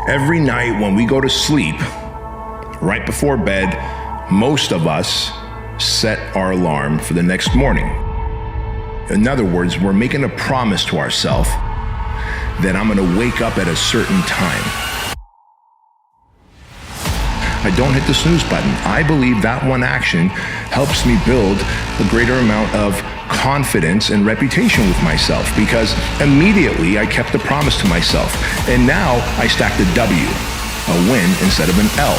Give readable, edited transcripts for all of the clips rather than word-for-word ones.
Every night when we go to sleep, right before bed, most of us set our alarm for the next morning. In other words, we're making a promise to ourselves that I'm gonna wake up at a certain time. I don't hit the snooze button. I believe that one action helps me build a greater amount of confidence and reputation with myself, because immediately I kept the promise to myself, and now I stacked a W, a win instead of an L.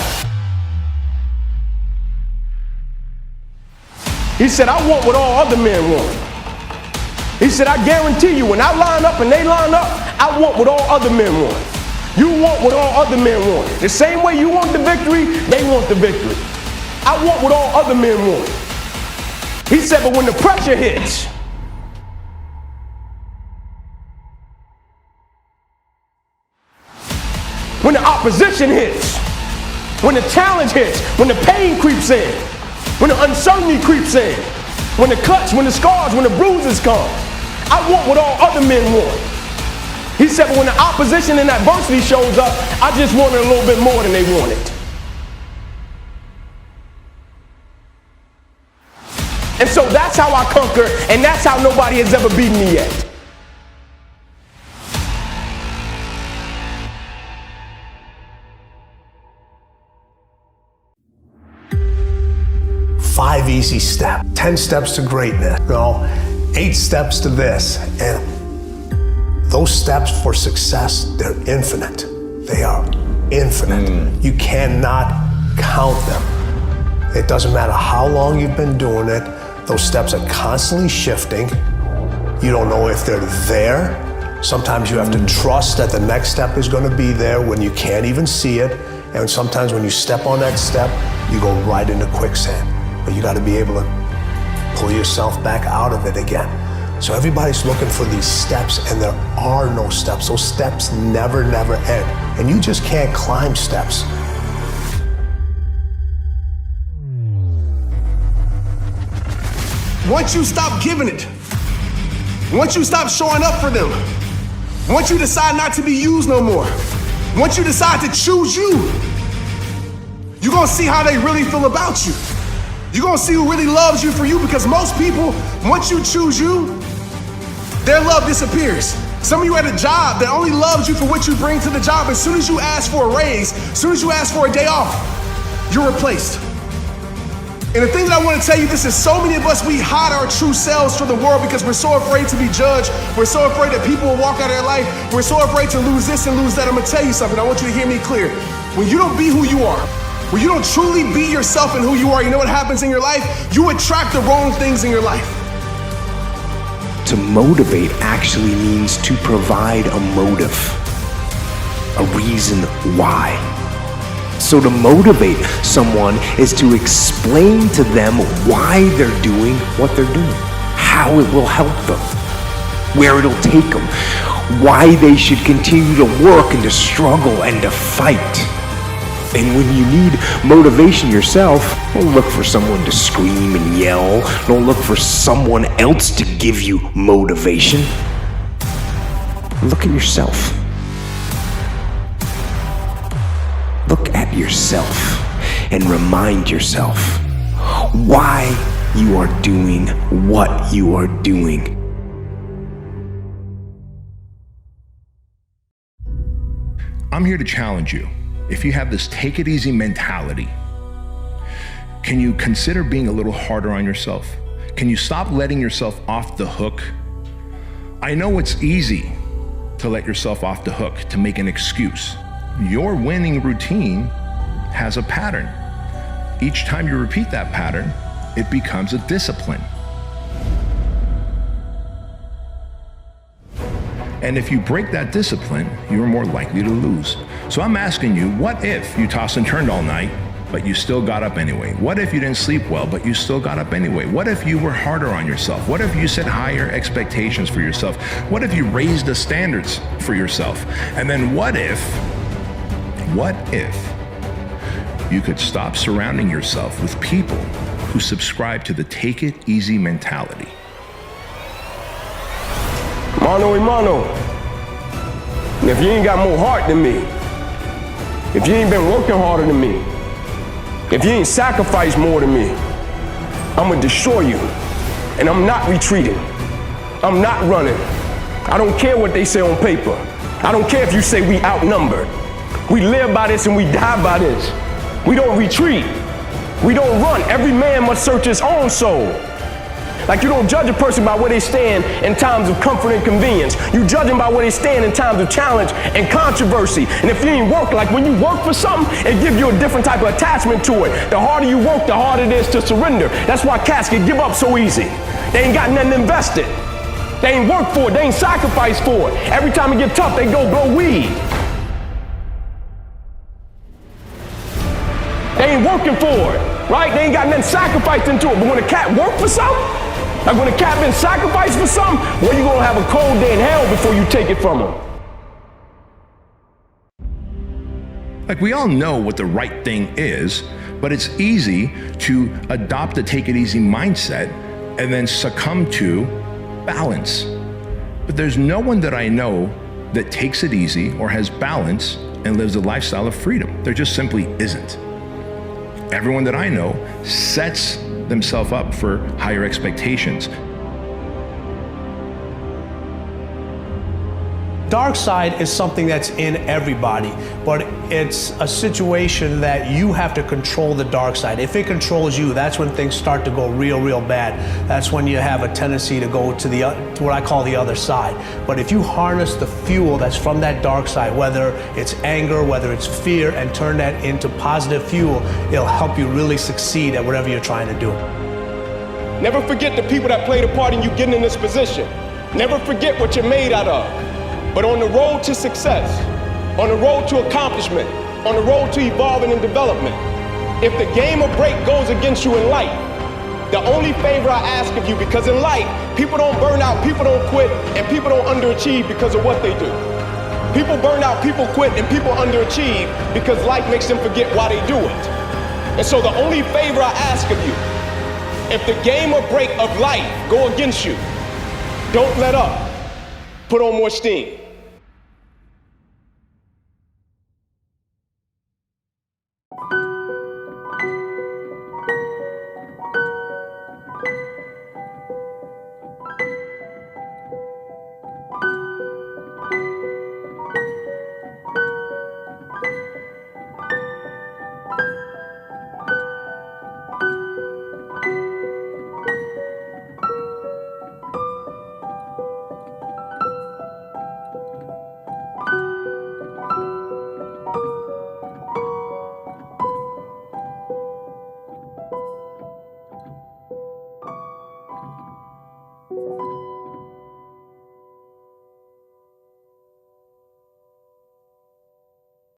He said, I want what all other men want. He said, I guarantee you, when I line up and they line up, I want what all other men want. You want what all other men want. The same way you want the victory, they want the victory. I want what all other men want. He said, but when the pressure hits, when the opposition hits, when the challenge hits, when the pain creeps in, when the uncertainty creeps in, when the cuts, when the scars, when the bruises come, I want what all other men want. He said, but when the opposition and adversity shows up, I just want it a little bit more than they want it. And so that's how I conquer, and that's how nobody has ever beaten me yet. Five easy steps, 10 steps to greatness, 8 steps to this. And those steps for success, they're infinite. They are infinite. You cannot count them. It doesn't matter how long you've been doing it. Those steps are constantly shifting. You don't know if they're there. Sometimes you have to trust that the next step is going to be there when you can't even see it. And sometimes when you step on that step, you go right into quicksand. But you got to be able to pull yourself back out of it again. So everybody's looking for these steps, and there are no steps. Those steps never end. And you just can't climb steps. Once you stop giving it, once you stop showing up for them, once you decide not to be used no more, once you decide to choose you, you're gonna see how they really feel about you. You're gonna see who really loves you for you, because most people, once you choose you, their love disappears. Some of you at a job that only loves you for what you bring to the job. As soon as you ask for a raise, as soon as you ask for a day off, you're replaced. And the thing that I want to tell you, this is so many of us, we hide our true selves from the world because we're so afraid to be judged. We're so afraid that people will walk out of their life. We're so afraid to lose this and lose that. I'm going to tell you something. I want you to hear me clear. When you don't be who you are, when you don't truly be yourself and who you are, you know what happens in your life? You attract the wrong things in your life. To motivate actually means to provide a motive, a reason why. So to motivate someone is to explain to them why they're doing what they're doing, how it will help them, where it'll take them, why they should continue to work and to struggle and to fight. And when you need motivation yourself, don't look for someone to scream and yell. Don't look for someone else to give you motivation. Look at yourself. Look at yourself and remind yourself why you are doing what you are doing. I'm here to challenge you. If you have this take it easy mentality, can you consider being a little harder on yourself? Can you stop letting yourself off the hook? I know it's easy to let yourself off the hook, to make an excuse. Your winning routine has a pattern. Each time you repeat that pattern, it becomes a discipline. And if you break that discipline, you're more likely to lose. So I'm asking you, what if you tossed and turned all night, but you still got up anyway? What if you didn't sleep well, but you still got up anyway? What if you were harder on yourself? What if you set higher expectations for yourself? What if you raised the standards for yourself? And then what if you could stop surrounding yourself with people who subscribe to the take it easy mentality? Mano a mano. And if you ain't got more heart than me, if you ain't been working harder than me, if you ain't sacrificed more than me, I'm gonna destroy you. And I'm not retreating. I'm not running. I don't care what they say on paper. I don't care if you say we outnumbered. We live by this and we die by this. We don't retreat. We don't run. Every man must search his own soul. Like you don't judge a person by where they stand in times of comfort and convenience. You judge them by where they stand in times of challenge and controversy. And if you ain't work, like when you work for something, it gives you a different type of attachment to it. The harder you work, the harder it is to surrender. That's why cats can give up so easy. They ain't got nothing invested. They ain't worked for it. They ain't sacrificed for it. Every time it get tough, they go blow weed. They ain't working for it, right? They ain't got nothing sacrificed into it. But when a cat work for something, like when a cat been sacrificed for something, well, you gonna have a cold day in hell before you take it from them. Like we all know what the right thing is, but it's easy to adopt a take it easy mindset and then succumb to balance. But there's no one that I know that takes it easy or has balance and lives a lifestyle of freedom. There just simply isn't. Everyone that I know sets themselves up for higher expectations. Dark side is something that's in everybody, but it's a situation that you have to control the dark side. If it controls you, that's when things start to go real bad. That's when you have a tendency to go to to what I call the other side. But if you harness the fuel that's from that dark side, whether it's anger, whether it's fear, and turn that into positive fuel, it'll help you really succeed at whatever you're trying to do. Never forget the people that played a part in you getting in this position. Never forget what you're made out of. But on the road to success, on the road to accomplishment, on the road to evolving and development, if the game of break goes against you in life, the only favor I ask of you, because in life, people don't burn out, people don't quit, and people don't underachieve because of what they do. People burn out, people quit, and people underachieve because life makes them forget why they do it. And so the only favor I ask of you, if the game of break of life go against you, don't let up. Put on more steam.